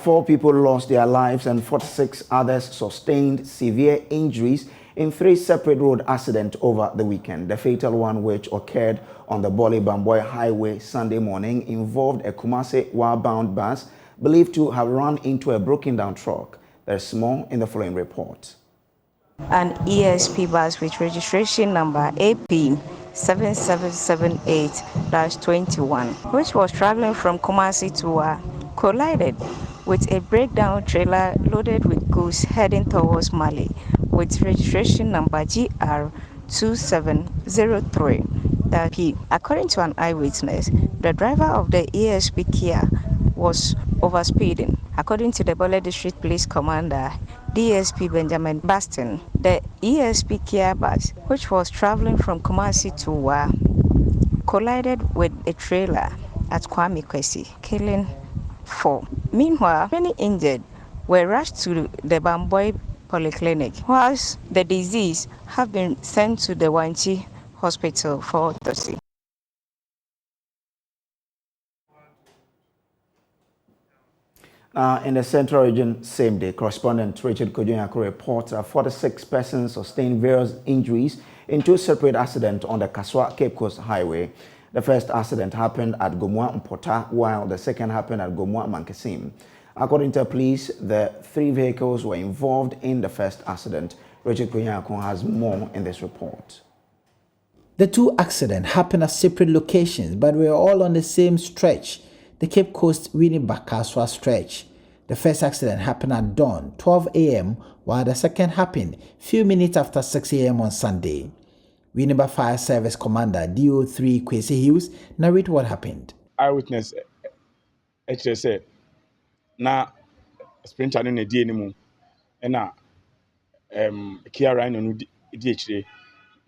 4 people lost their lives and 46 others sustained severe injuries in 3 separate road accidents over the weekend. The fatal one, which occurred on the Bole-Bamboy Highway Sunday morning, involved a Kumasi westbound bus believed to have run into a broken-down truck. There's more in the following report. An ESP bus with registration number AP 7778-21, which was traveling from Kumasi to collided with a breakdown trailer loaded with goods heading towards Mali with registration number GR 2703-P. According to an eyewitness, the driver of the ESP Kia was overspeeding. According to the Bole District Police Commander, DSP Benjamin Baston, the ESP Kia bus, which was traveling from Kumasi to collided with a trailer at Kwame Kwesi, killing 4. Meanwhile, many injured were rushed to the Bamboy Polyclinic, whilst the deceased have been sent to the Wanchi Hospital for autopsy. In the Central Region, same day, correspondent Richard Kojoku reports 46 persons sustained various injuries in 2 separate accidents on the Kaswa Cape Coast Highway. The first accident happened at Gomua Mpota, while the second happened at Gomua Mankesim. According to police, the 3 vehicles were involved in the first accident. Richard Kojoku has more in this report. The 2 accidents happened at separate locations, but were all on the same stretch, the Cape Coast Winneba-Kaswa stretch. The first accident happened at dawn, 12 a.m., while the second happened few minutes after 6 a.m. on Sunday. Winneba Fire Service Commander DO3 Kwesi Hughes narrate what happened. Eyewitness, actually said, na sprinter no di enimu, na Kia Rhino no di actually.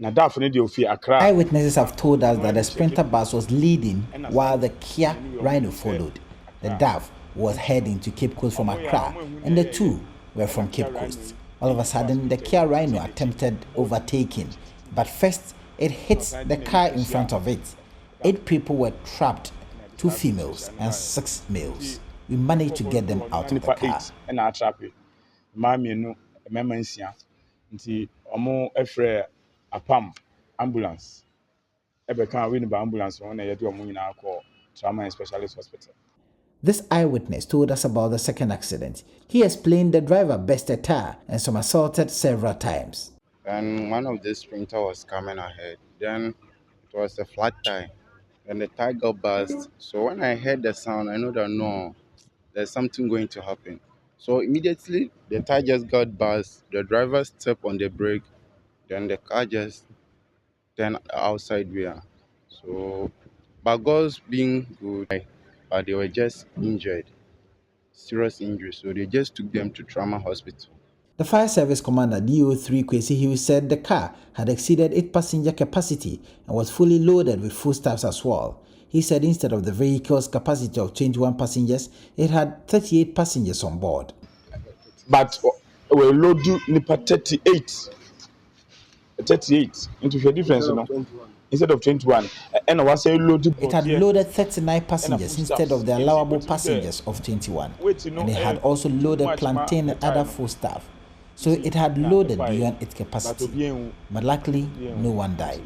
Eyewitnesses have told us that the Sprinter bus was leading while the Kia Rhino followed. The DAF was heading to Cape Coast from Accra, and the 2 were from Cape Coast. All of a sudden, the Kia Rhino attempted overtaking, but first it hit the car in front of it. 8 people were trapped, 2 females and 6 males. We managed to get them out of the car. Apam ambulance. Ambulance trauma and specialist hospital. This eyewitness told us about the second accident. He explained the driver burst a tire and somersaulted several times. And one of the sprinter was coming ahead. Then it was a flat tire, and the tire got burst. So when I heard the sound, I know that no, there's something going to happen. So immediately the tire just got burst. The driver stepped on the brake. Then the car just turned outside where. So, but God's being good, but they were just injured, serious injuries. So they just took them to trauma hospital. The Fire Service Commander DO3 Kwesi Hughes said the car had exceeded its passenger capacity and was fully loaded with foodstuffs as well. He said instead of the vehicle's capacity of 21 passengers, it had 38 passengers on board. But we loaded 38 into the difference, you know, instead of 21. And I was loaded. It had loaded 39 passengers instead of the allowable passengers of 21. And it had also loaded plantain and other foodstuff. So it had loaded beyond its capacity. But luckily, no one died.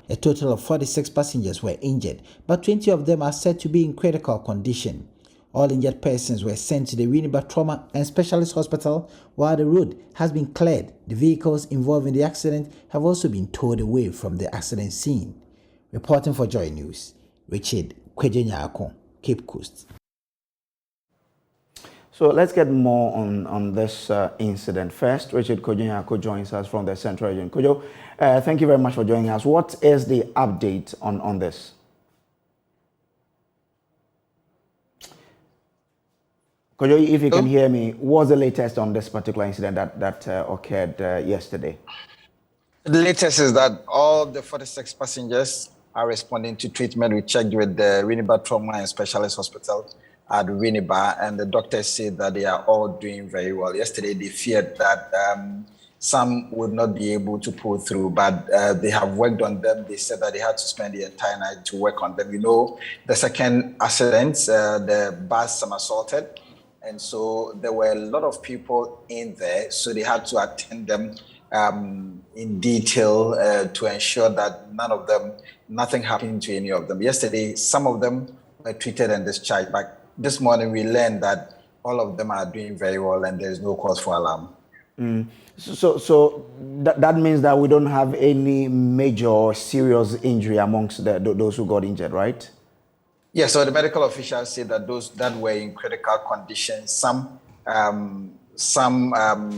A total of 46 passengers were injured, but 20 of them are said to be in critical condition. All injured persons were sent to the Winneba Trauma and Specialist Hospital, while the road has been cleared. The vehicles involved in the accident have also been towed away from the accident scene. Reporting for Joy News, Richard Kojoku, Cape Coast. So let's get more on this incident. First, Richard Kojoku joins us from the Central Region. Kojo, thank you very much for joining us. What is the update on this? Kojo, if you can hear me, what's the latest on this particular incident that occurred yesterday? The latest is that all the 46 passengers are responding to treatment. We checked with the Winneba Trauma and Specialist Hospital at Winneba, and the doctors said that they are all doing very well. Yesterday, they feared that some would not be able to pull through, but they have worked on them. They said that they had to spend the entire night to work on them. You know, the second accident, the bus somersaulted, and so there were a lot of people in there, so they had to attend them in detail to ensure that nothing happened to any of them. Yesterday, some of them were treated and discharged, but this morning we learned that all of them are doing very well and there's no cause for alarm. So that means that we don't have any major or serious injury amongst those who got injured, right? Yeah, so the medical officials say that those that were in critical condition, some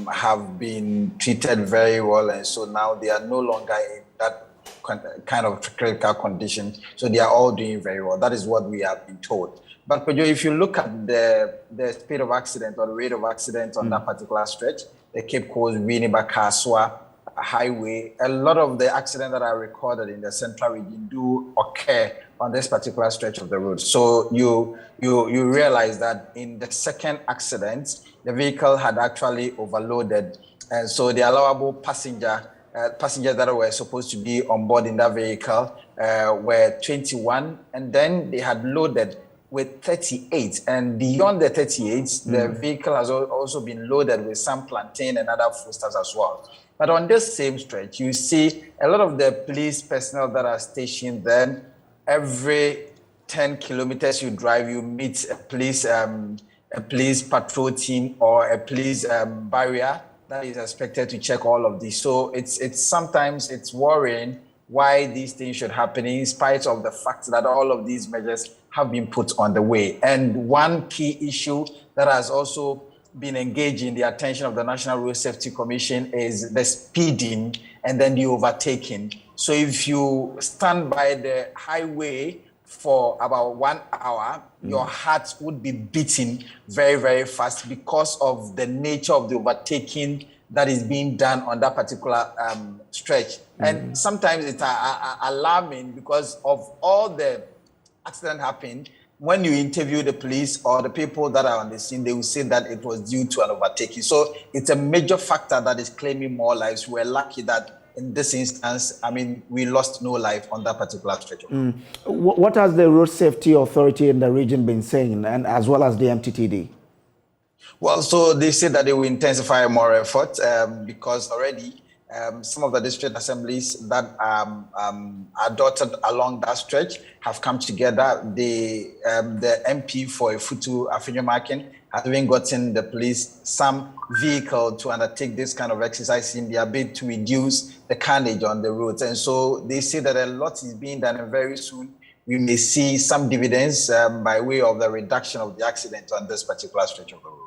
have been treated very well, and so now they are no longer in that kind of critical condition. So they are all doing very well. That is what we have been told. But Kojo, if you look at the speed of accident or the rate of accident on that particular stretch, the Cape Coast, Winneba, Kaswa highway, a lot of the accidents that are recorded in the central region do occur on this particular stretch of the road. So you realize that in the second accident, the vehicle had actually overloaded, and so the allowable passengers that were supposed to be on board in that vehicle were 21, and then they had loaded with 38, and beyond the 38, the vehicle has also been loaded with some plantain and other foodstuffs as well. But on this same stretch, you see a lot of the police personnel that are stationed there. Every 10 kilometers you drive, you meet a police patrol team or a police barrier that is expected to check all of these. So it's sometimes worrying why these things should happen in spite of the fact that all of these measures have been put on the way. And one key issue that has also been engaging the attention of the National Road Safety Commission is the speeding and then the overtaking. So if you stand by the highway for about 1 hour, your heart would be beating very, very fast because of the nature of the overtaking that is being done on that particular stretch. And sometimes it's alarming because of all the accident happened. When you interview the police or the people that are on the scene, they will say that it was due to an overtaking. So it's a major factor that is claiming more lives. We're lucky that in this instance, we lost no life on that particular stretch. What has the Road Safety Authority in the region been saying, and as well as the MTTD? Well, so they say that they will intensify more effort because already some of the district assemblies that are dotted along that stretch have come together. The MP for Ifutu, Afinyomakin, has even gotten the police some vehicle to undertake this kind of exercise in their bid to reduce the carnage on the roads. And so they say that a lot is being done, and very soon we may see some dividends by way of the reduction of the accident on this particular stretch of the road.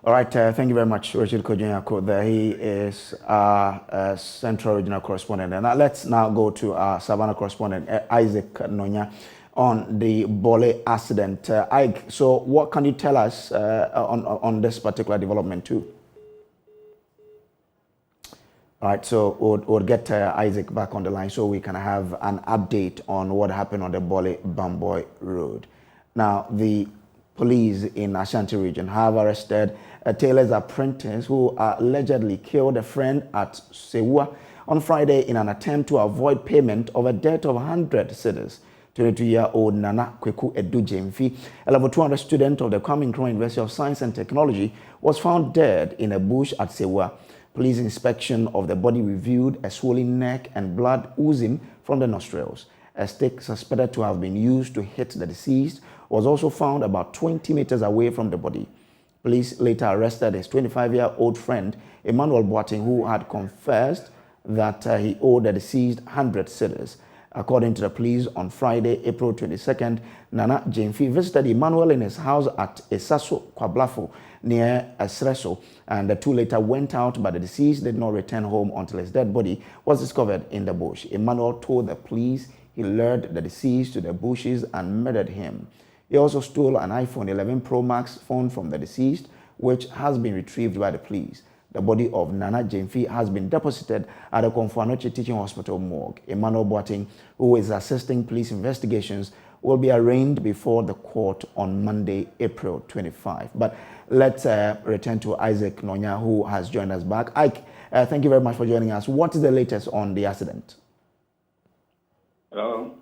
All right, thank you very much, Richard Kojoku. There he is, our Central Regional Correspondent. And let's now go to our Savannah Correspondent, Isaac Nonya, on the Bole accident. Ike, so what can you tell us on this particular development too? All right, so we'll get Isaac back on the line so we can have an update on what happened on the Bole Bamboy Road. Now, the police in Ashanti region have arrested a tailor's apprentice who allegedly killed a friend at Sewa on Friday in an attempt to avoid payment of a debt of 100 cedis. 22-year-old Nana Kweku Edujemfi, a level 200 student of the Okama University of Science and Technology, was found dead in a bush at Sewa. Police inspection of the body revealed a swollen neck and blood oozing from the nostrils. A stick suspected to have been used to hit the deceased was also found about 20 meters away from the body. Police later arrested his 25-year-old friend, Emmanuel Boating, who had confessed that he owed the deceased 100 cedis. According to the police, on Friday, April 22nd, Nana Jemfi visited Emmanuel in his house at Esaso Kwablafo near Esreso, and the two later went out, but the deceased did not return home until his dead body was discovered in the bush. Emmanuel told the police he lured the deceased to the bushes and murdered him. He also stole an iPhone 11 Pro Max phone from the deceased, which has been retrieved by the police. The body of Nana Jemfi has been deposited at the Komfo Anokye Teaching Hospital morgue. Emmanuel Boating, who is assisting police investigations, will be arraigned before the court on Monday, April 25. But let's return to Isaac Nonya, who has joined us back. Ike, thank you very much for joining us. What is the latest on the accident? Hello?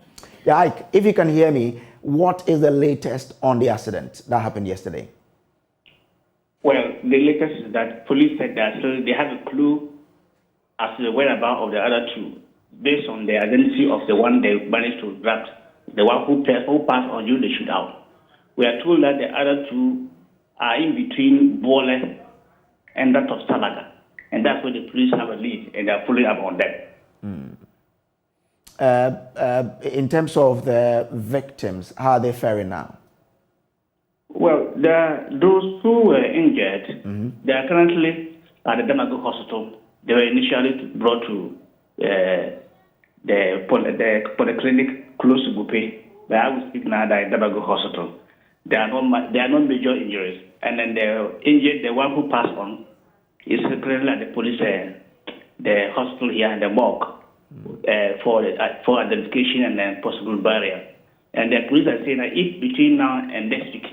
Yeah, Ike, if you can hear me, what is the latest on the accident that happened yesterday? Well, the latest is that police said that they have a clue as to the whereabouts of the other two, based on the identity of the one they managed to grab, the one who passed on during the shootout. We are told that the other two are in between Bole and that of Salaga, and that's where the police have a lead, and they are following up on them. In terms of the victims, how are they faring now? Well, those who were injured, they are currently at the Damago Hospital. They were initially brought to the polyclinic close to Bupe, but I will speak now at Damago Hospital. There are no major injuries, and then the injured, the one who passed on, is currently at the police, the hospital here in the morgue for identification and then possible burial. And the police are saying that if between now and next week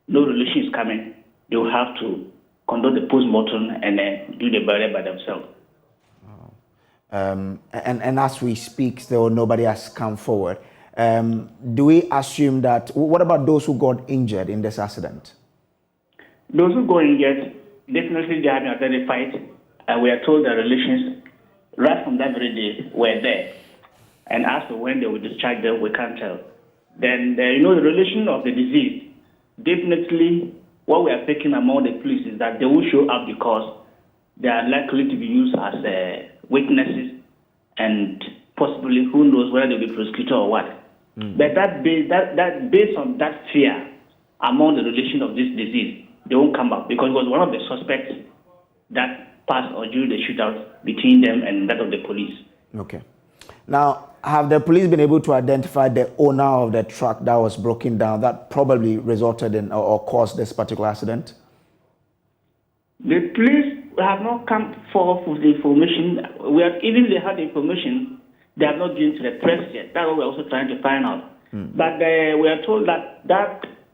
no relation is coming, they will have to conduct the post-mortem and then do the burial by themselves. And as we speak, still nobody has come forward. Do we assume that, what about those who got injured in this accident? Those who got injured, definitely they have been identified, and we are told that relations, right from that very day, were there. And as to when they will discharge them, we can't tell. Then, the relation of the disease, definitely what we are taking among the police is that they will show up because they are likely to be used as witnesses, and possibly who knows whether they'll be prosecuted or what. But that based on that fear among the relation of this disease, they won't come up because it was one of the suspects that passed or during the shootout between them and that of the police. Okay. Now, have the police been able to identify the owner of the truck that was broken down that probably resulted in or caused this particular accident? The police have not come forth with the information. Even if they had the information, they have not given to the press yet. That's what we're also trying to find out. But we are told that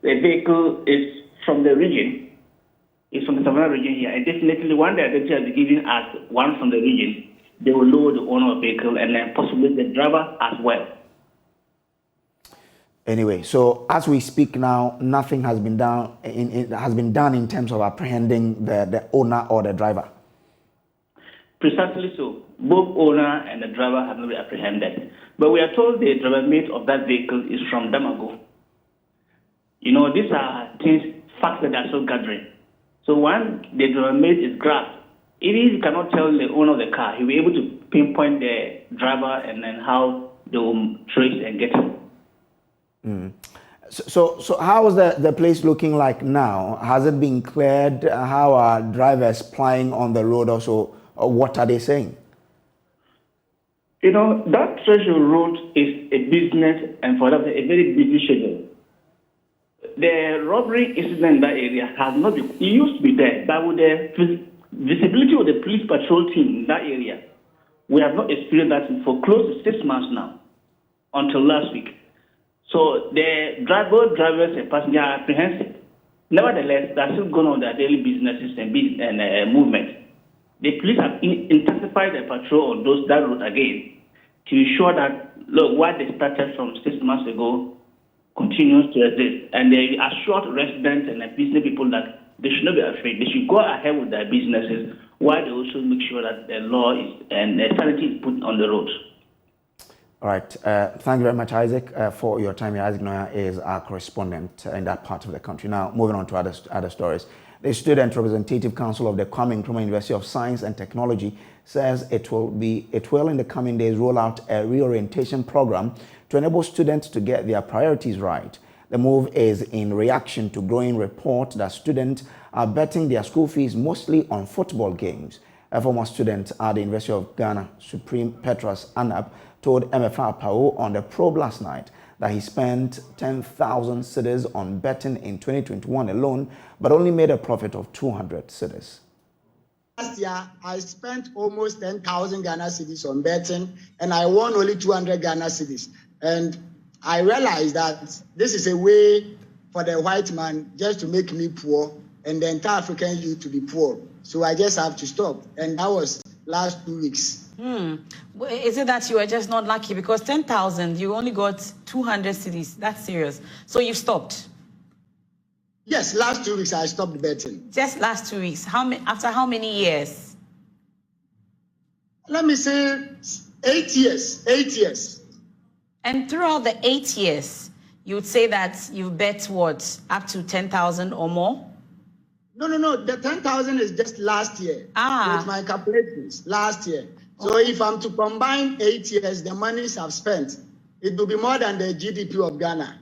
the vehicle is from the region. It's from the Savannah region here. And definitely when the identity has been given as one from the region, they will know the owner of the vehicle and then possibly the driver as well. Anyway, so as we speak now, nothing has been done in terms of apprehending the owner or the driver. Precisely so. Both owner and the driver have not been apprehended. But we are told the driver mate of that vehicle is from Damago. These are facts that are so gathering. So when the driver mate is grabbed, even if you cannot tell the owner of the car, he'll be able to pinpoint the driver and then how they will trace and get him. So how is the place looking like now? Has it been cleared? How are drivers plying on the road also? Or what are they saying? That Treasure Road is a business and for that a very busy schedule. The robbery incident in that area has not been, it used to be there, but with the visibility of the police patrol team in that area, we have not experienced that for close to 6 months now, until last week. So the drivers and passengers are apprehensive. Nevertheless, they're still going on their daily businesses and movement. The police have intensified their patrol on that road again to ensure that, what they started from 6 months ago continues to exist. And they assured residents and business people that they should not be afraid. They should go ahead with their businesses while they also make sure that the law and sanity is put on the roads. All right. Thank you very much, Isaac, for your time here. Isaac Noya is our correspondent in that part of the country. Now, moving on to other stories. The Student Representative Council of the Okama University of Science and Technology says it will in the coming days roll out a reorientation program to enable students to get their priorities right. The move is in reaction to growing reports that students are betting their school fees mostly on football games. A former student at the University of Ghana, Supreme Petrus Anab, told MFA Pao on the probe last night that he spent 10,000 cedis on betting in 2021 alone, but only made a profit of 200 cedis. Last year, I spent almost 10,000 Ghana cedis on betting, and I won only 200 Ghana cedis. And I realized that this is a way for the white man just to make me poor and the entire African youth to be poor. So I just have to stop. And that was last 2 weeks. Is it that you were just not lucky? Because 10,000, you only got 200 cedis. That's serious. So you've stopped? Yes, last 2 weeks I stopped betting. Just last 2 weeks. After how many years? Let me say 8 years. 8 years. And throughout the 8 years, you would say that you bet what, up to 10,000 or more? No. The 10,000 is just last year. With my calculations, last year. So if I'm to combine 8 years, the monies I've spent, it will be more than the GDP of Ghana.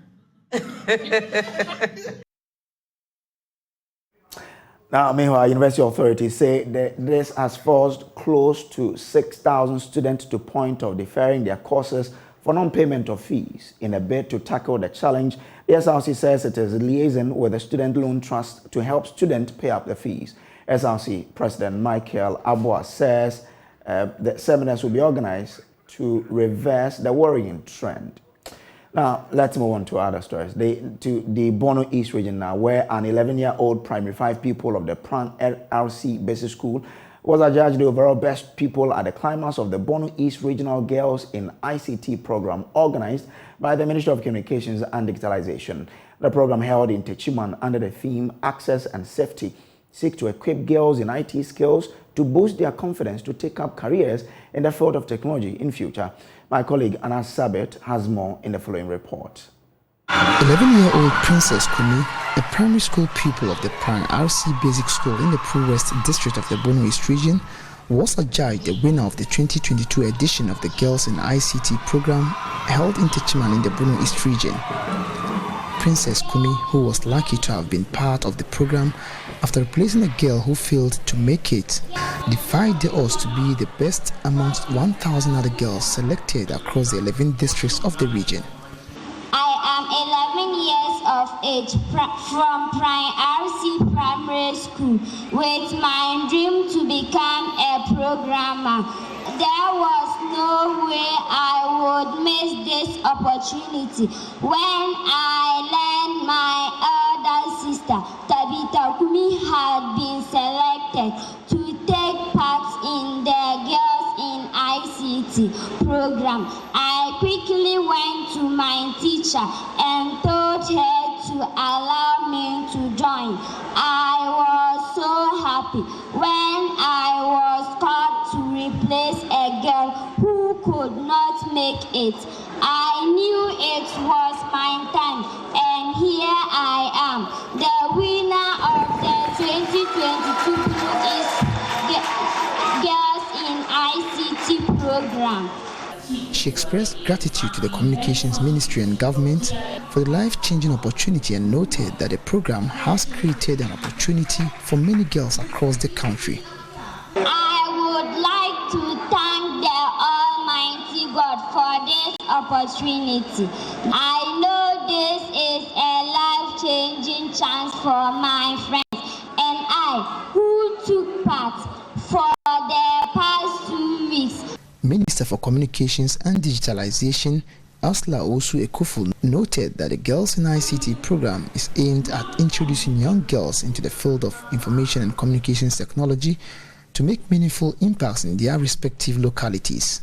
Now, meanwhile, university authorities say that this has forced close to 6,000 students to point of deferring their courses for non-payment of fees. In a bid to tackle the challenge, the SRC says it is liaising with the Student Loan Trust to help students pay up the fees. SRC President Michael Abua says the seminars will be organized to reverse the worrying trend. Now, let's move on to other stories. To the Bono East region now, where an 11-year-old primary 5 pupil of the Pran RC Basic School was adjudged the overall best pupil at the climax of the Bono East Regional Girls in ICT program organized by the Ministry of Communications and Digitalization. The program, held in Techiman under the theme Access and Safety, seeks to equip girls in IT skills to boost their confidence to take up careers in the field of technology in future. My colleague Anna Sabet has more in the following report. 11-year-old Princess Kumi, a primary school pupil of the Pran RC Basic School in the Pro West District of the Bono East region, was adjudged the winner of the 2022 edition of the Girls in ICT program held in Techiman in the Bono East region. Princess Kumi, who was lucky to have been part of the program after replacing a girl who failed to make it, defied the odds to be the best amongst 1,000 other girls selected across the 11 districts of the region. I am 11 years of age from Prime RC Primary School with my dream to become a programmer. There was no way I would miss this opportunity when I learned my elder sister, Tabitha Kumi, had been selected to take part in the Girls in ICT program. I quickly went to my teacher and told her to allow me to join. I was so happy when I was called to replace a girl who could not make it. I knew it was my time, and here I am, the winner of the 2022 Girls in ICT program. She expressed gratitude to the Communications Ministry and government for the life-changing opportunity and noted that the program has created an opportunity for many girls across the country. I would like to thank the Almighty God for this opportunity. I know this is a life-changing chance for my friends and I, who took part for the past 2 weeks. Minister for Communications and Digitalization, Asla Osu Ekufu, noted that the Girls in ICT program is aimed at introducing young girls into the field of information and communications technology to make meaningful impacts in their respective localities.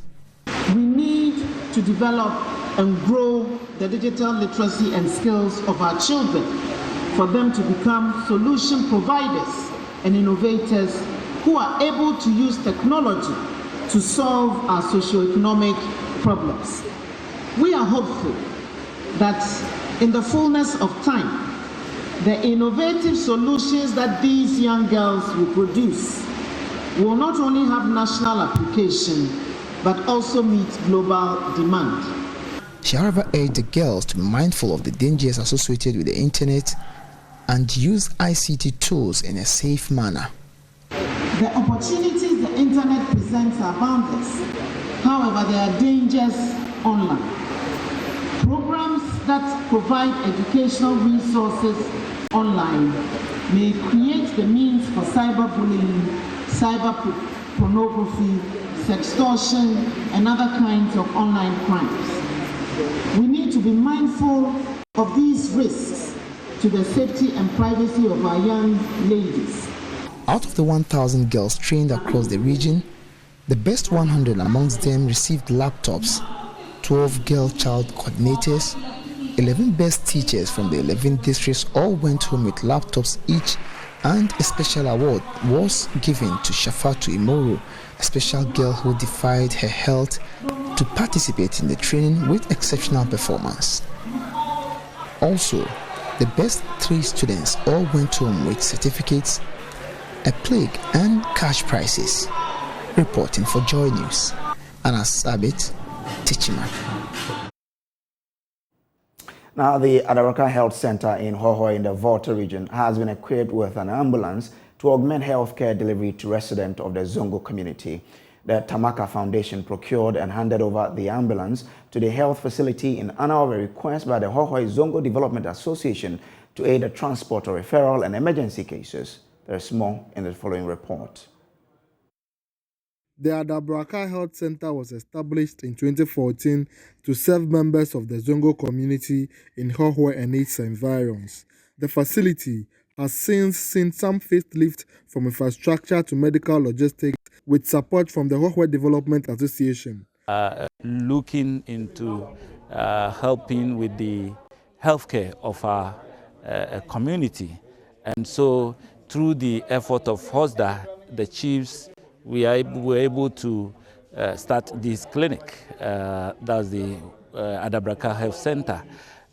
We need to develop and grow the digital literacy and skills of our children for them to become solution providers and innovators who are able to use technology to solve our socio-economic problems. We are hopeful that in the fullness of time, the innovative solutions that these young girls will produce will not only have national application, but also meet global demand. She, however, urged the girls to be mindful of the dangers associated with the internet and use ICT tools in a safe manner. The opportunities the internet presents are boundless. However, there are dangers online. Programs that provide educational resources online may create the means for cyberbullying, cyber pornography, sextortion, and other kinds of online crimes. We need to be mindful of these risks to the safety and privacy of our young ladies. Out of the 1,000 girls trained across the region, the best 100 amongst them received laptops, 12 girl child coordinators, 11 best teachers from the 11 districts all went home with laptops each, and a special award was given to Shafatu Imoro, a special girl who defied her health to participate in the training with exceptional performance. Also, the best 3 students all went home with certificates, a plaque and cash prizes. Reporting for Joy News, Anas Sabit, Tichima. Now, the Adaraka Health Center in Hohoe in the Volta region has been equipped with an ambulance to augment healthcare delivery to residents of the Zongo community. The Tamaka Foundation procured and handed over the ambulance to the health facility in honor of a request by the Hohoe Zongo Development Association to aid the transport of referral and emergency cases. There is more in the following report. The Adabraka Health Center was established in 2014 to serve members of the Zongo community in Hohoe and its environs. The facility has since seen some facelift from infrastructure to medical logistics with support from the Hohoe Development Association. Looking into helping with the healthcare of our community. And so through the effort of HOSDA, the chiefs, we were able to start this clinic. That's the Adabraka Health Center.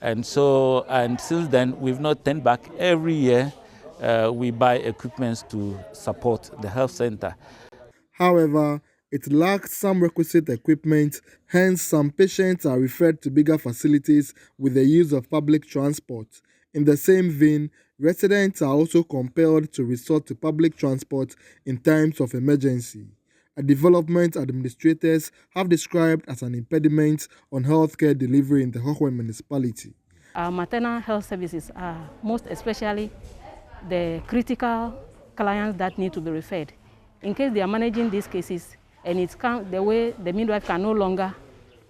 And since then, we've not turned back. Every year, we buy equipments to support the health center. However, it lacks some requisite equipment, hence some patients are referred to bigger facilities with the use of public transport. In the same vein, residents are also compelled to resort to public transport in times of emergency, a development administrators have described as an impediment on healthcare delivery in the Hohoe municipality. Our maternal health services are most especially the critical clients that need to be referred. In case they are managing these cases and the way the midwife can no longer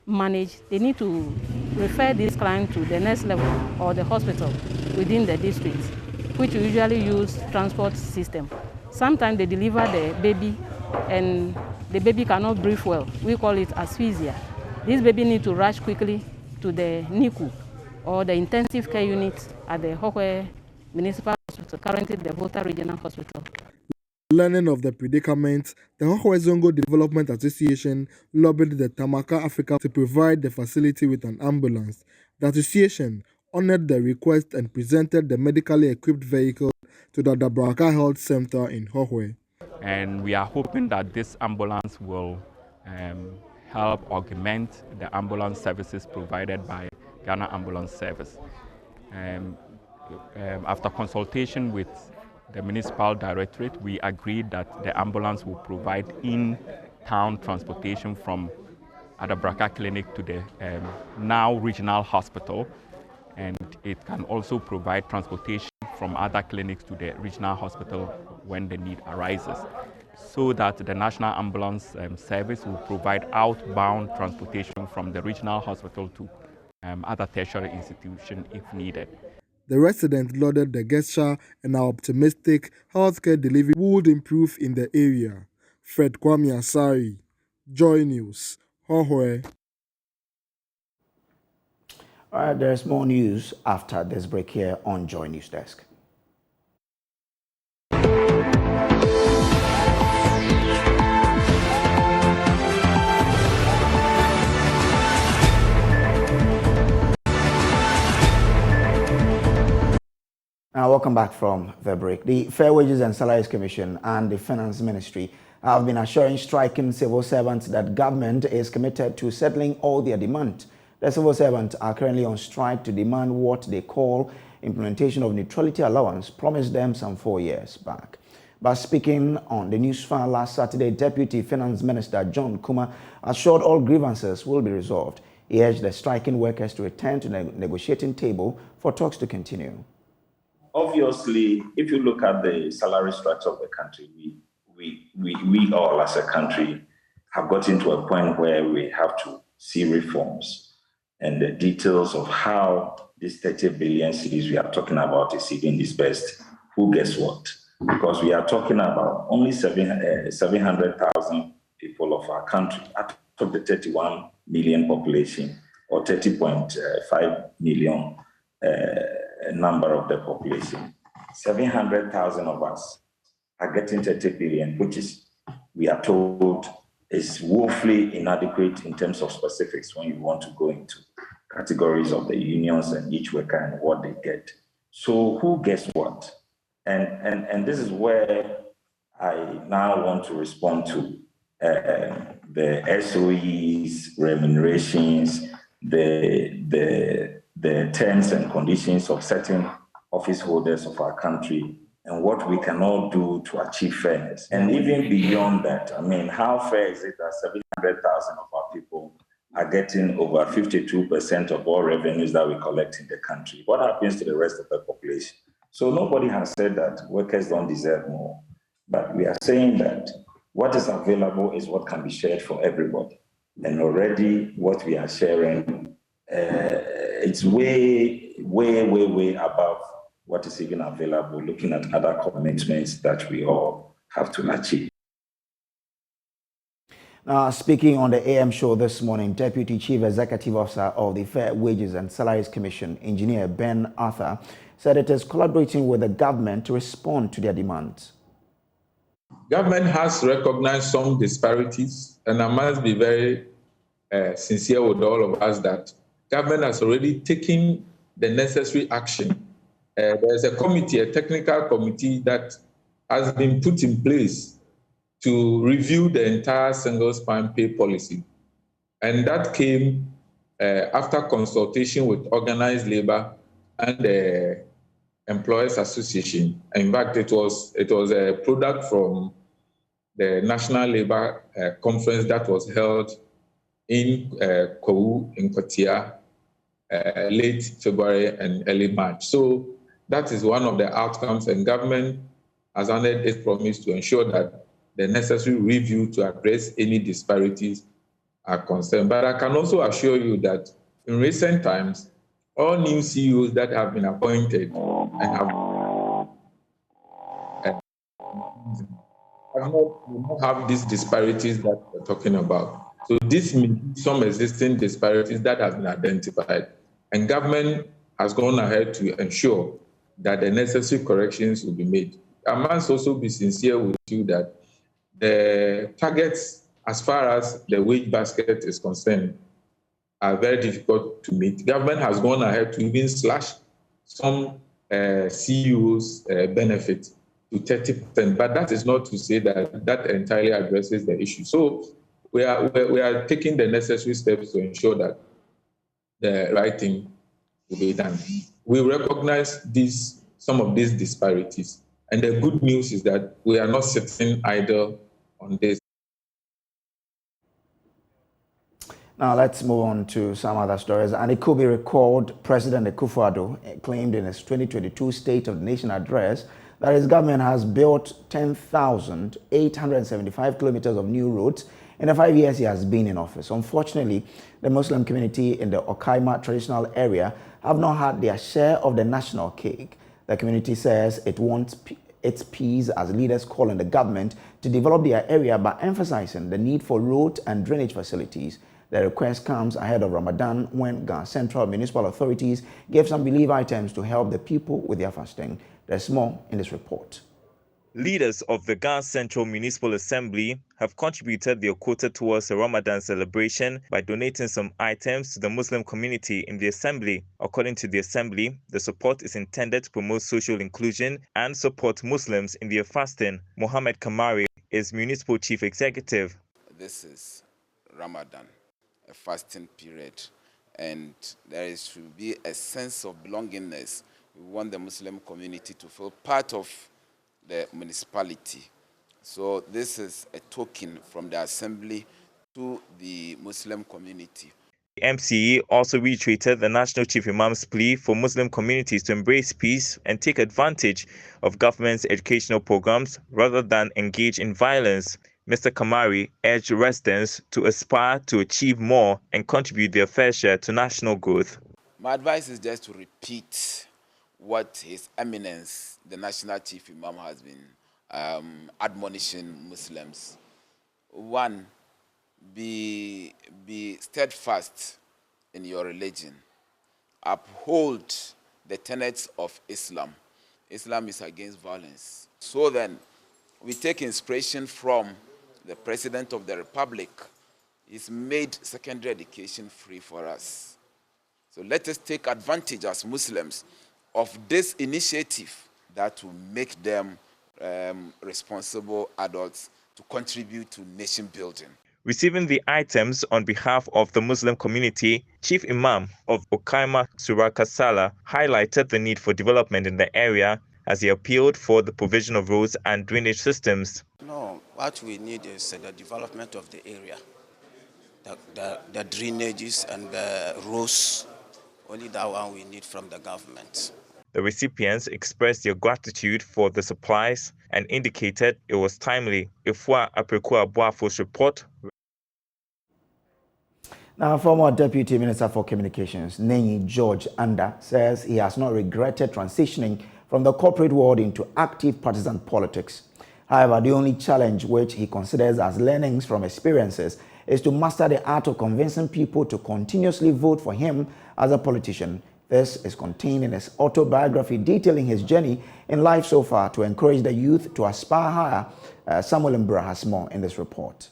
manage, they need to refer this client to the next level or the hospital within the district, which we usually use transport system. Sometimes they deliver the baby and the baby cannot breathe well. We call it asphyxia. This baby needs to rush quickly to the NICU or the intensive care unit at the Hohoe Municipal Hospital, currently the Volta Regional Hospital. Learning of the predicament, the Hohoe Zongo Development Association lobbied the Tamaka Africa to provide the facility with an ambulance. The association honored the request and presented the medically equipped vehicle to the Adabraka Health Center in Hohoe. And we are hoping that this ambulance will help augment the ambulance services provided by Ghana Ambulance Service. After consultation with the municipal directorate, we agreed that the ambulance will provide in-town transportation from Adabraka Clinic to the now regional hospital, and it can also provide transportation from other clinics to the regional hospital when the need arises, so that the National Ambulance Service will provide outbound transportation from the regional hospital to other tertiary institutions if needed. The residents lauded the gesture and are optimistic healthcare delivery would improve in the area. Fred Kwame Asari, Joy News, Hohoe. All right, there's more news after this break here on Joy News Desk. Now, welcome back from the break. The Fair Wages and Salaries Commission and the Finance Ministry have been assuring striking civil servants that government is committed to settling all their demands. The civil servants are currently on strike to demand what they call implementation of neutrality allowance promised them some 4 years back. But speaking on the news file last Saturday, Deputy Finance Minister John Okama assured all grievances will be resolved. He urged the striking workers to return to the negotiating table for talks to continue. Obviously, if you look at the salary structure of the country, we all as a country have gotten to a point where we have to see reforms. and the details of how this 30 billion cedis we are talking about is even dispersed, who gets what? Because we are talking about only 700,000 people of our country out of the 31 million population, or 30.5 million number of the population. 700,000 of us are getting 30 billion, which is, we are told, is woefully inadequate in terms of specifics when you want to go into categories of the unions and each worker and what they get. So who gets what? And this is where I now want to respond to the SOEs, remunerations, the terms and conditions of certain office holders of our country, and what we can all do to achieve fairness. And even beyond that, I mean, how fair is it that 700,000 of our people are getting over 52% of all revenues that we collect in the country? What happens to the rest of the population? So nobody has said that workers don't deserve more, but we are saying that what is available is what can be shared for everybody. And already what we are sharing, it's way above what is even available, looking at other commitments that we all have to achieve. Now, speaking on the AM show this morning, Deputy Chief Executive Officer of the Fair Wages and Salaries Commission, Engineer Ben Arthur, said it is collaborating with the government to respond to their demands. Government has recognized some disparities, and I must be very sincere with all of us that government has already taken the necessary action. There's a committee, a technical committee that has been put in place to review the entire single span pay policy. And that came after consultation with organized labor and the Employers Association. In fact, it was a product from the National Labor Conference that was held in Kojoku in Kotia late February and early March. So that is one of the outcomes, and government has honored its promise to ensure that the necessary review to address any disparities are concerned. But I can also assure you that in recent times, all new CEOs that have been appointed and have not have these disparities that we're talking about. So this means some existing disparities that have been identified, and government has gone ahead to ensure that the necessary corrections will be made. I must also be sincere with you that the targets, as far as the wage basket is concerned, are very difficult to meet. Government has gone ahead to even slash some CEOs' benefits to 30%, but that is not to say that that entirely addresses the issue. So we are taking the necessary steps to ensure that the right thing will be done. We recognize some of these disparities, and the good news is that we are not sitting idle on this. Now let's move on to some other stories. And it could be recalled President Akufo-Addo claimed in his 2022 State of the Nation address that his government has built 10,875 kilometers of new roads in the 5 years he has been in office. Unfortunately, the Muslim community in the Okama traditional area have not had their share of the national cake. The community says it wants its peace as leaders call on the government to develop their area by emphasizing the need for road and drainage facilities. The request comes ahead of Ramadan, when Ghana Central Municipal Authorities gave some relief items to help the people with their fasting. There's more in this report. Leaders of the Ghana Central Municipal Assembly have contributed their quota towards the Ramadan celebration by donating some items to the Muslim community in the Assembly. According to the Assembly, the support is intended to promote social inclusion and support Muslims in their fasting. Mohammed Kamari is Municipal Chief Executive. This is Ramadan, a fasting period, and there should be a sense of belongingness. We want the Muslim community to feel part of the municipality. So this is a token from the Assembly to the Muslim community. The MCE also reiterated the National Chief Imam's plea for Muslim communities to embrace peace and take advantage of government's educational programs rather than engage in violence. Mr. Kamari urged residents to aspire to achieve more and contribute their fair share to national growth. My advice is just to repeat what His Eminence, the National Chief Imam, has been admonishing Muslims. One, be steadfast in your religion. Uphold the tenets of Islam. Islam is against violence. So then, we take inspiration from the President of the Republic. He's made secondary education free for us. So let us take advantage as Muslims of this initiative that will make them responsible adults to contribute to nation building. Receiving the items on behalf of the Muslim community, Chief Imam of Okama Suraka Sala highlighted the need for development in the area as he appealed for the provision of roads and drainage systems. No, what we need is the development of the area, the drainages and the roads. Only that one we need from the government. The recipients expressed their gratitude for the supplies and indicated it was timely. Ifwa Aprikua Boafo's report. Now, former Deputy Minister for Communications, Nenyi George Anda, says he has not regretted transitioning from the corporate world into active partisan politics. However, the only challenge which he considers as learnings from experiences is to master the art of convincing people to continuously vote for him as a politician. This is contained in his autobiography detailing his journey in life so far to encourage the youth to aspire higher. Samuel Mbra has more in this report.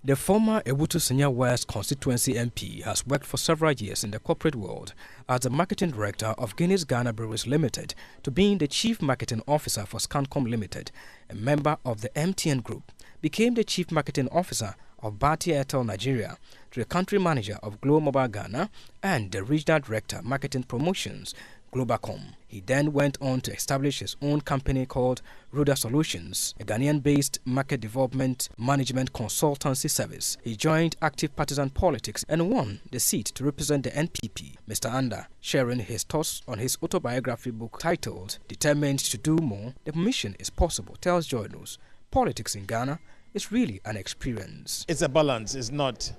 The former Ebutu Senya West constituency MP has worked for several years in the corporate world as the marketing director of Guinness Ghana Breweries Limited to being the chief marketing officer for Scancom Limited, a member of the MTN Group, became the chief marketing officer of Bharti Airtel Nigeria, to the country manager of Glo Mobile Ghana and the regional director marketing promotions Globacom. He then went on to establish his own company called Ruda Solutions, a Ghanaian-based market development management consultancy service. He joined active partisan politics and won the seat to represent the NPP. Mr. Anda, sharing his thoughts on his autobiography book titled Determined to Do More, The Mission is Possible, tells JoyNews, politics in Ghana is really an experience. It's a balance. It's not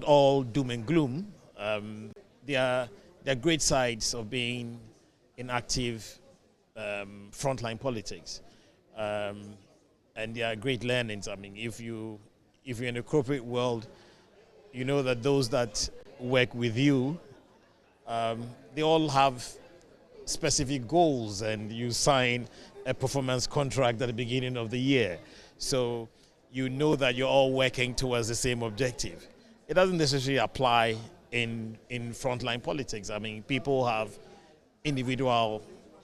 all doom and gloom. There are great sides of being in active frontline politics, and there are great learnings. I mean, if you're in the corporate world, you know that those that work with you, they all have specific goals, and you sign a performance contract at the beginning of the year. So you know that you're all working towards the same objective. It doesn't necessarily apply in frontline politics. I mean, people have individual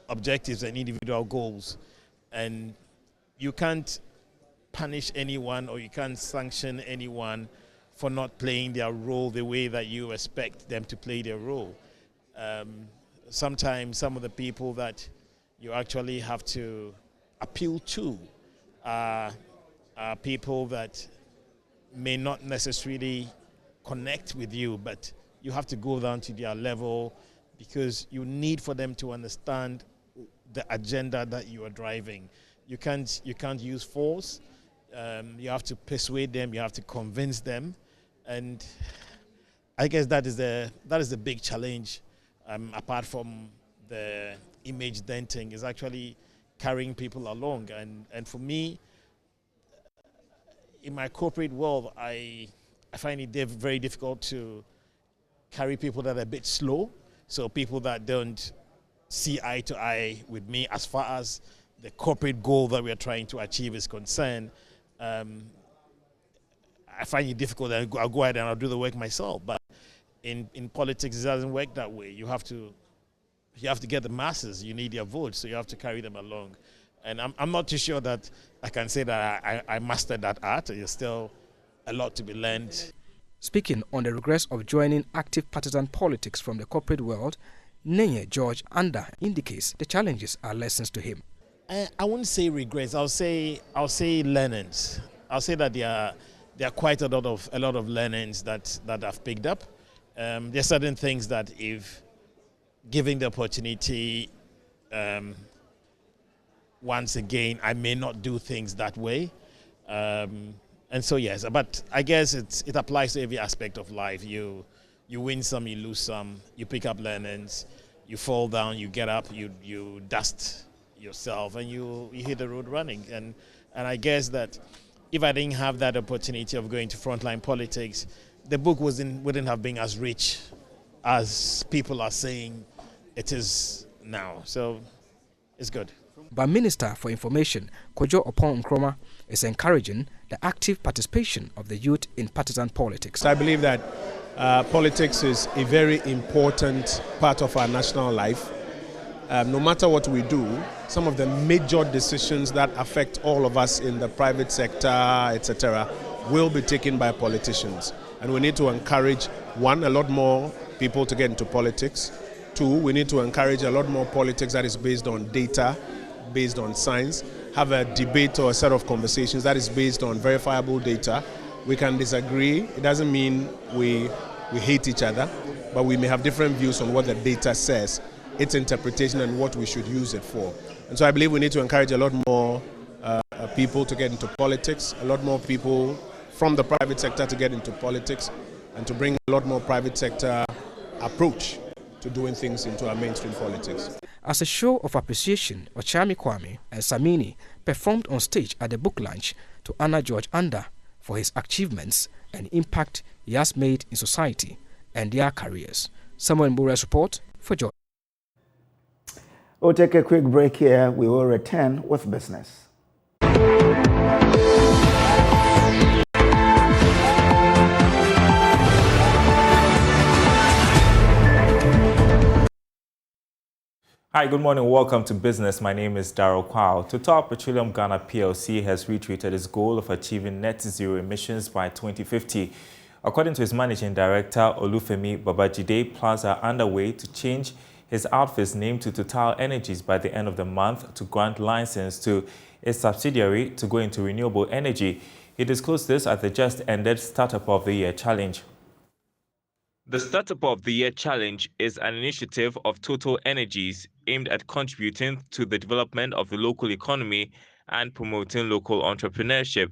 objectives and individual goals, and you can't punish anyone or you can't sanction anyone for not playing their role the way that you expect them to play their role. Sometimes some of the people that you actually have to appeal to are people that may not necessarily connect with you, but you have to go down to their level because you need for them to understand the agenda that you are driving. You can't use force. You have to persuade them. You have to convince them, and I guess that is the big challenge. Apart from the image denting, is actually carrying people along. And for me, in my corporate world, I find it very difficult to carry people that are a bit slow. So people that don't see eye to eye with me as far as the corporate goal that we are trying to achieve is concerned. I find it difficult, and I'll go ahead and I'll do the work myself. But in politics, it doesn't work that way. You have to get the masses. You need their votes, so you have to carry them along. And I'm not too sure that I can say that I mastered that art. There's still a lot to be learned. Speaking on the regrets of joining active partisan politics from the corporate world, Nenye George Anda indicates the challenges are lessons to him. I wouldn't say regrets. I'll say learnings. I'll say that there are quite a lot of learnings that I've picked up. There are certain things that, if given the opportunity, once again, I may not do things that way. And so, yes, but I guess it applies to every aspect of life. You win some, you lose some, you pick up learnings, you fall down, you get up, you dust yourself, and you hit the road running. And I guess that if I didn't have that opportunity of going to frontline politics, the book wouldn't have been as rich as people are saying it is now. So it's good. But Minister for Information, Kojoku, is encouraging the active participation of the youth in partisan politics. I believe that politics is a very important part of our national life. No matter what we do, some of the major decisions that affect all of us in the private sector, etc., will be taken by politicians. And we need to encourage, one, a lot more people to get into politics. Two, we need to encourage a lot more politics that is based on data, based on science, have a debate or a set of conversations that is based on verifiable data. We can disagree. It doesn't mean we hate each other, but we may have different views on what the data says, its interpretation, and what we should use it for. And so I believe we need to encourage a lot more people to get into politics, a lot more people from the private sector to get into politics, and to bring a lot more private sector approach to doing things into our mainstream politics. As a show of appreciation, Ochami Kwame and Samini performed on stage at the book launch to honor George Anda for his achievements and impact he has made in society and their careers. Samuel Mbura's report for Joy. We'll take a quick break here. We will return with business. Hi, good morning. Welcome to Business. My name is Darryl Kwao. Total Petroleum Ghana PLC has retweeted its goal of achieving net zero emissions by 2050. According to its managing director, Olufemi Babajide, plans are underway to change his outfit's name to Total Energies by the end of the month to grant license to its subsidiary to go into renewable energy. He disclosed this at the just-ended Startup of the Year Challenge. The Startup of the Year Challenge is an initiative of Total Energies aimed at contributing to the development of the local economy and promoting local entrepreneurship.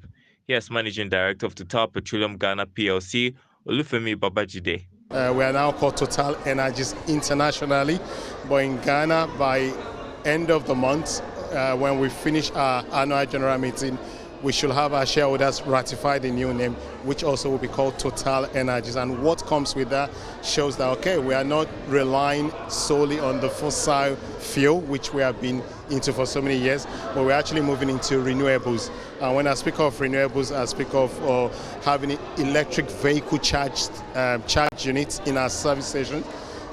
Here's Managing Director of Total Petroleum Ghana PLC, Olufemi Babajide. We are now called Total Energies internationally, but in Ghana, by end of the month, when we finish our annual general meeting, we should have our shareholders ratify the new name, which also will be called Total Energies. And what comes with that shows that, okay, we are not relying solely on the fossil fuel, which we have been into for so many years, but we're actually moving into renewables. And when I speak of renewables, I speak of having electric vehicle charge units in our service stations.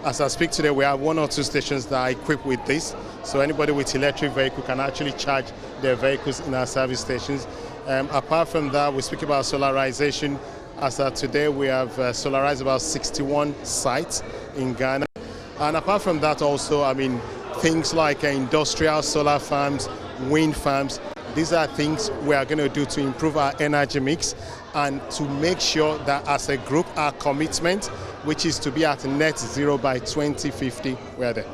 As I speak today, we have 1 or 2 stations that are equipped with this. So anybody with electric vehicle can actually charge their vehicles in our service stations. Apart from that, we speak about solarization. As of today, we have solarized about 61 sites in Ghana. And apart from that also, I mean, things like industrial solar farms, wind farms, these are things we are going to do to improve our energy mix and to make sure that as a group, our commitment, which is to be at net zero by 2050, we are there.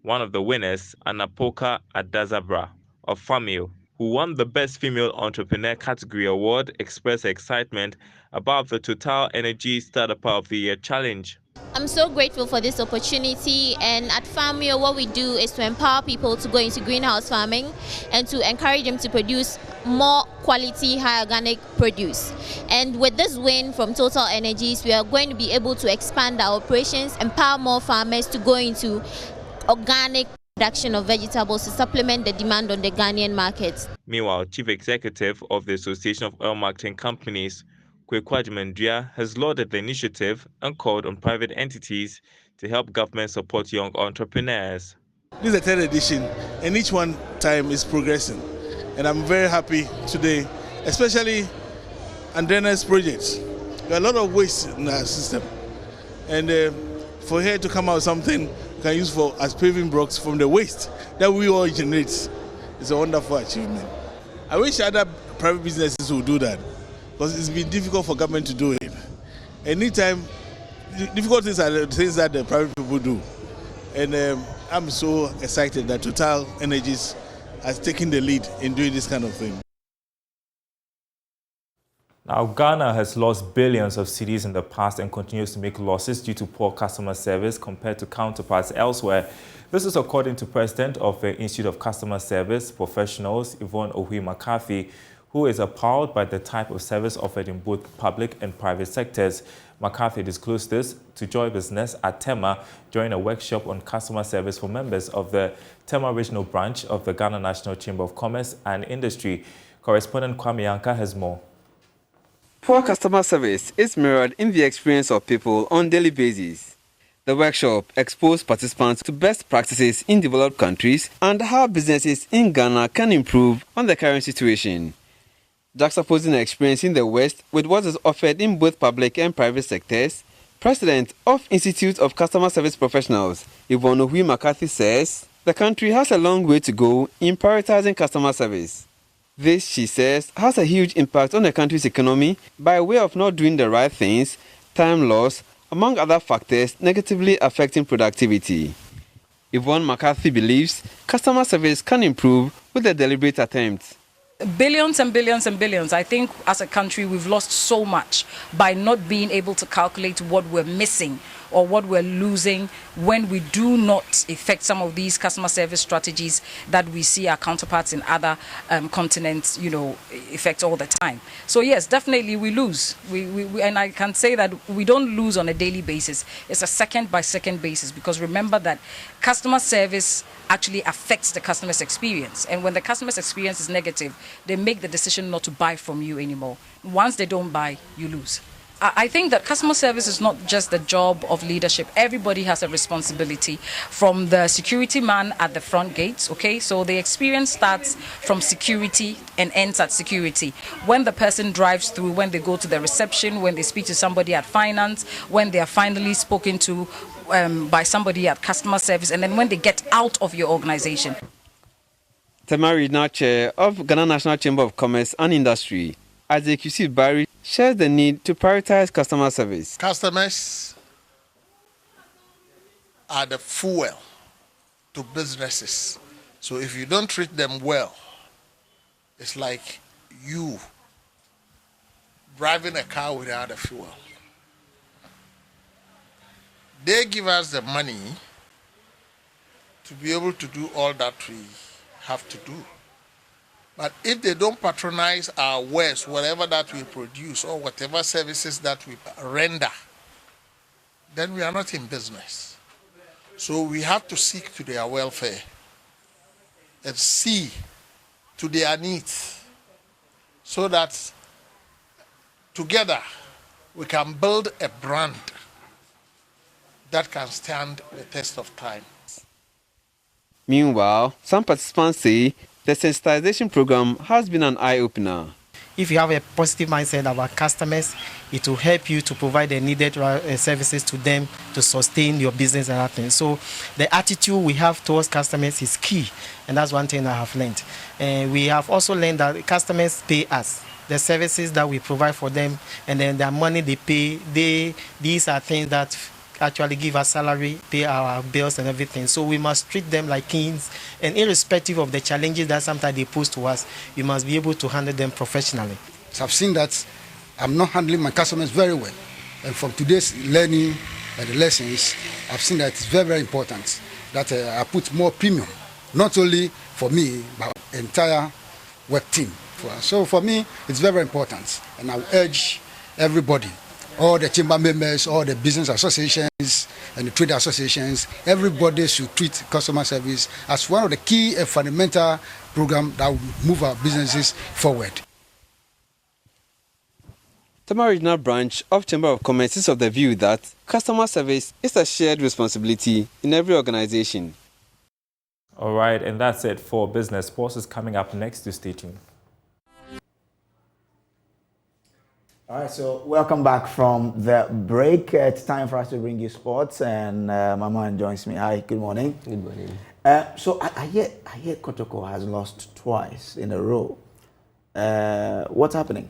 One of the winners, Anapoka Adazabra of Famio, who won the Best Female Entrepreneur category award, expressed excitement about the Total Energy Startup of the Year Challenge. I'm so grateful for this opportunity, and at Famio what we do is to empower people to go into greenhouse farming and to encourage them to produce more quality high organic produce. And with this win from Total Energies, we are going to be able to expand our operations, empower more farmers to go into organic production of vegetables to supplement the demand on the Ghanaian market. Meanwhile, Chief Executive of the Association of Oil Marketing Companies, Kwekwadjumendria, has lauded the initiative and called on private entities to help government support young entrepreneurs. This is the 3rd edition, and each one time is progressing. And I'm very happy today, especially Andrena's projects. There are a lot of waste in our system. And for her to come out with something we can use as paving blocks from the waste that we all generate, it's a wonderful achievement. I wish other private businesses would do that, because it's been difficult for government to do it. Anytime, difficult things are the things that the private people do. And I'm so excited that Total Energies has taken the lead in doing this kind of thing. Now, Ghana has lost billions of cedis in the past and continues to make losses due to poor customer service compared to counterparts elsewhere. This is according to President of the Institute of Customer Service Professionals, Yvonne Ohui-McCarthy, who is appalled by the type of service offered in both public and private sectors. McCarthy disclosed this to Joy Business at Tema during a workshop on customer service for members of the Tema Regional Branch of the Ghana National Chamber of Commerce and Industry. Correspondent Kwame Yanka has more. Poor customer service is mirrored in the experience of people on a daily basis. The workshop exposed participants to best practices in developed countries and how businesses in Ghana can improve on the current situation. Juxtaposing the experience in the West with what is offered in both public and private sectors, President of Institute of Customer Service Professionals, Yvonne Ohui-McCarthy says the country has a long way to go in prioritizing customer service. This, she says, has a huge impact on the country's economy by way of not doing the right things, time loss, among other factors negatively affecting productivity. Yvonne McCarthy believes customer service can improve with a deliberate attempt. Billions and billions and billions. I think as a country we've lost so much by not being able to calculate what we're missing or what we're losing when we do not effect some of these customer service strategies that we see our counterparts in other continents, effect all the time. So yes, definitely we lose. We and I can say that we don't lose on a daily basis. It's a second by second basis, because remember that customer service actually affects the customer's experience. And when the customer's experience is negative, they make the decision not to buy from you anymore. Once they don't buy, you lose. I think that customer service is not just the job of leadership. Everybody has a responsibility, from the security man at the front gates, okay? So the experience starts from security and ends at security. When the person drives through, when they go to the reception, when they speak to somebody at finance, when they are finally spoken to by somebody at customer service, and then when they get out of your organization. Tema Regional Chair of Ghana National Chamber of Commerce and Industry, Isaac Yusuf Barry, shares the need to prioritize customer service. Customers are the fuel to businesses. So if you don't treat them well, it's like you driving a car without a fuel. They give us the money to be able to do all that we have to do. But if they don't patronize our wares, whatever that we produce or whatever services that we render, then we are not in business. So we have to seek to their welfare and see to their needs, so that together we can build a brand that can stand the test of time. Meanwhile, some participants say the sensitization program has been an eye-opener. If you have a positive mindset about customers, it will help you to provide the needed services to them to sustain your business and everything. So the attitude we have towards customers is key, and that's one thing I have learned. And we have also learned that customers pay us. The services that we provide for them, and then the money they pay, these are things that actually give us salary, pay our bills and everything. So we must treat them like kings, and irrespective of the challenges that sometimes they pose to us, we must be able to handle them professionally. So I've seen that I'm not handling my customers very well. And from today's learning and the lessons, I've seen that it's very, very important that I put more premium, not only for me, but the entire work team. So for me, it's very, very important. And I urge everybody, all the chamber members, all the business associations and the trade associations, everybody should treat customer service as one of the key and fundamental programs that will move our businesses forward. Tema Regional Branch of Chamber of Commerce is of the view that customer service is a shared responsibility in every organization. All right, and that's it for Business. Sports is coming up next, to stay tuned. All right, so welcome back from the break. It's time for us to bring you sports, and my man joins me. Hi, good morning. Good morning. So I hear Kojoku has lost twice in a row. What's happening?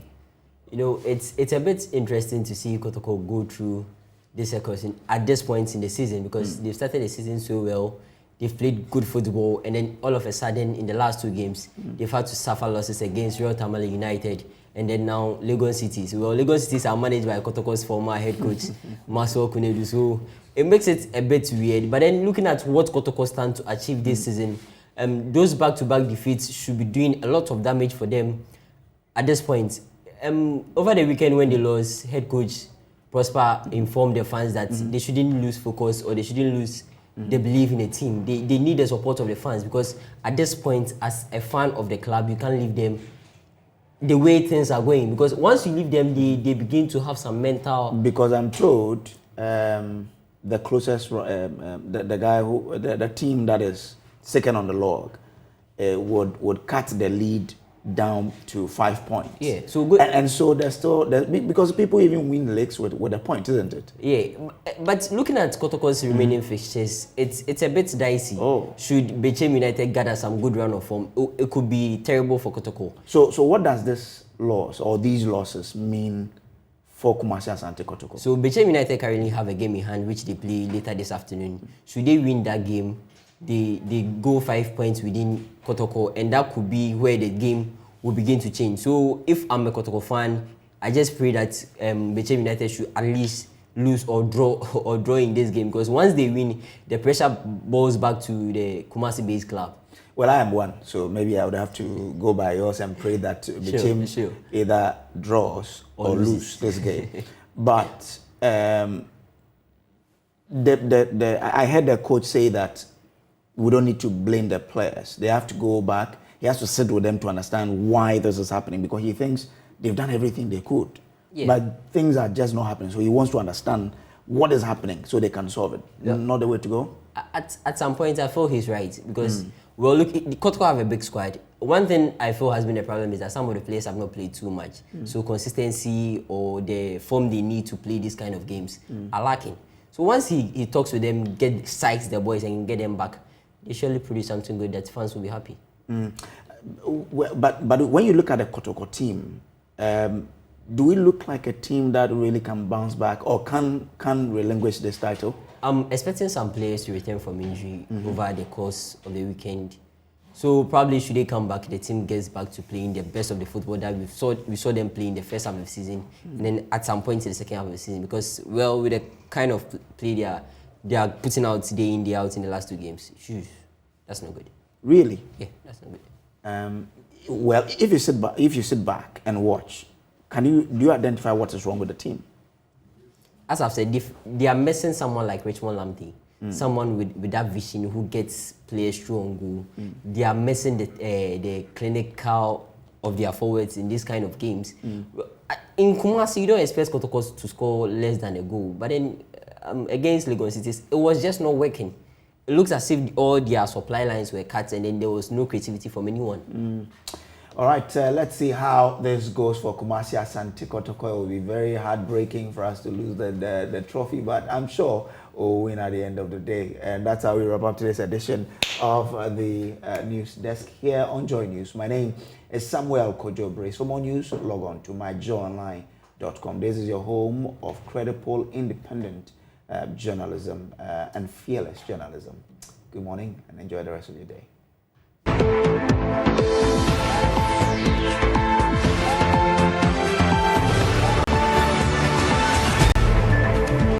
You know, it's a bit interesting to see Kojoku go through this circus at this point in the season, because they've started the season so well. They've played good football, and then all of a sudden, in the last two games, they've had to suffer losses against Royal Tamale United and then now Lagos Cities. Well, Lagos Cities are managed by Kotoko's former head coach, Masao Kunedu. So it makes it a bit weird. But then looking at what Kotoko stand to achieve this season, those back-to-back defeats should be doing a lot of damage for them at this point. Over the weekend when they lost, head coach Prosper informed the fans that they shouldn't lose focus or they shouldn't lose the belief in the team. They need the support of the fans, because at this point, as a fan of the club, you can't leave them the way things are going. Because once you leave them, they begin to have some mental... Because I'm told the closest, the guy who, the team that is second on the log would cut the lead down to 5 points. Yeah, so good. And so there's still, because people even win leagues with a point, isn't it? Yeah, but looking at Kotoko's remaining fixtures, it's a bit dicey. Oh. Should Bechem United gather some good run of form, it could be terrible for Kotoko. So what does this loss or these losses mean for Kumasi Asante Kotoko? So Bechem United currently have a game in hand which they play later this afternoon. Should they win that game, they go 5 points within Kotoko, and that could be where the game will begin to change. So if I'm a Kotoko fan, I just pray that Bechem United should at least lose or draw in this game, because once they win, the pressure balls back to the Kumasi-based club. Well, I am one, so maybe I would have to go by yours and pray that Bechem either draws or loses this game. But I heard the coach say that we don't need to blame the players. They have to go back. He has to sit with them to understand why this is happening, because he thinks they've done everything they could. Yeah. But things are just not happening. So he wants to understand what is happening so they can solve it. Yeah. Not the way to go? At some point, I feel he's right, because well, look, Kotoko have a big squad. One thing I feel has been a problem is that some of the players have not played too much. So consistency or the form they need to play these kind of games are lacking. So once he talks with them, psychs the boys and get them back, they surely produce something good that fans will be happy. But when you look at the Kotoko team, do we look like a team that really can bounce back or can relinquish this title? I'm expecting some players to return from injury over the course of the weekend. So probably should they come back, the team gets back to playing the best of the football that we saw them play in the first half of the season, and then at some point in the second half of the season. Because, well, with the kind of play they are putting out day in, day out in the last two games, that's not good. Really? Yeah, that's not good. Well, if you sit back and watch, do you identify what is wrong with the team? As I've said, they are missing someone like Richmond Lamptey, someone with that vision who gets players through on goal. They are missing the clinical of their forwards in these kind of games. In Kumasi, you don't expect Kotoko to score less than a goal, but then against Lagos Cities, it was just not working. It looks as if all their supply lines were cut and then there was no creativity from anyone. All right, let's see how this goes for Kumasi Asante Kotoko. It will be very heartbreaking for us to lose the trophy, but I'm sure we'll win at the end of the day. And that's how we wrap up today's edition of the News Desk here on Joy News. My name is Samuel Kojoku. For more news, log on to myjoyonline.com. This is your home of credible, independent journalism and fearless journalism. Good morning and enjoy the rest of your day.